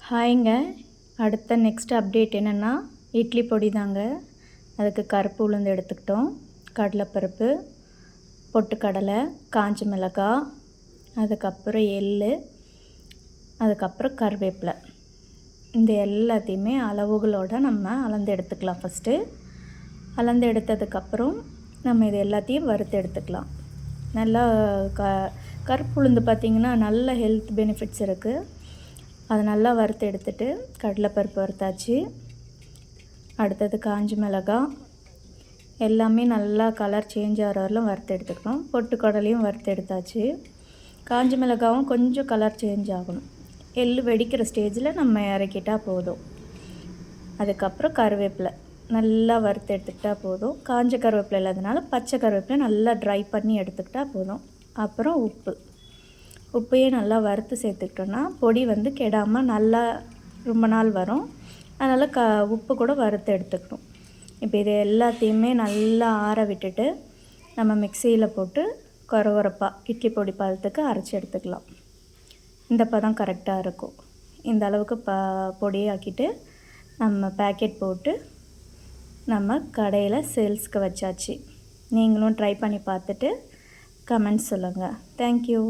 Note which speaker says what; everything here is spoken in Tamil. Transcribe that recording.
Speaker 1: ஹாய்ங்க. அடுத்த நெக்ஸ்ட் அப்டேட் என்னென்னா இட்லி பொடி தாங்க. அதுக்கு கருப்பு உளுந்து எடுத்துக்கிட்டோம், கடலைப்பருப்பு, பொட்டுக்கடலை, காஞ்ச மிளகாய், அதுக்கப்புறம் எள், அதுக்கப்புறம் கருவேப்பிலை. இந்த எல்லாத்தையுமே அளவுகளோடு நம்ம அளந்து எடுத்துக்கலாம். ஃபஸ்ட்டு அளந்து எடுத்ததுக்கப்புறம் நம்ம இது எல்லாத்தையும் வறுத்து எடுத்துக்கலாம். நல்லா கருப்பு உளுந்து பார்த்திங்கன்னா நல்ல ஹெல்த் பெனிஃபிட்ஸ் இருக்குது. அதை நல்லா வறுத்து எடுத்துட்டு கடலைப்பருப்பு வறுத்தாச்சு. அடுத்தது காஞ்ச மிளகாய் எல்லாமே நல்லா கலர் சேஞ்ச் ஆகிற வரலாம் வறுத்து எடுத்துக்கணும். பொட்டுக்கடலையும் வறுத்து எடுத்தாச்சு. காஞ்ச மிளகாவும் கொஞ்சம் கலர் சேஞ்ச் ஆகணும். எள் வெடிக்கிற ஸ்டேஜில் நம்ம இறக்கிட்டால் போதும். அதுக்கப்புறம் கருவேப்பிலை நல்லா வறுத்து எடுத்துக்கிட்டால் போதும். காஞ்ச கருவேப்பிலை இல்லாதனால பச்சை கருவேப்பிலை நல்லா ட்ரை பண்ணி எடுத்துக்கிட்டால் போதும். அப்புறம் உப்பையே நல்லா வறுத்து சேர்த்துக்கிட்டோன்னா பொடி கெடாமல் நல்லா ரொம்ப நாள் வரும். அதனால் உப்பு கூட வறுத்து எடுத்துக்கணும். இப்போ இது எல்லாத்தையுமே நல்லா ஆற விட்டுட்டு நம்ம மிக்சியில் போட்டு கொரகொரப்பாக இட்லி பொடி பதத்துக்கு அரைச்சி எடுத்துக்கலாம். இந்த பதம் கரெக்டாக இருக்கும். இந்த அளவுக்கு பொடியாக்கிட்டு நம்ம பேக்கெட் போட்டு நம்ம கடையில் சேல்ஸ்க்கு வச்சாச்சு. நீங்களும் ட்ரை பண்ணி பார்த்துட்டு கமெண்ட்ஸ் சொல்லுங்கள். தேங்க்யூ.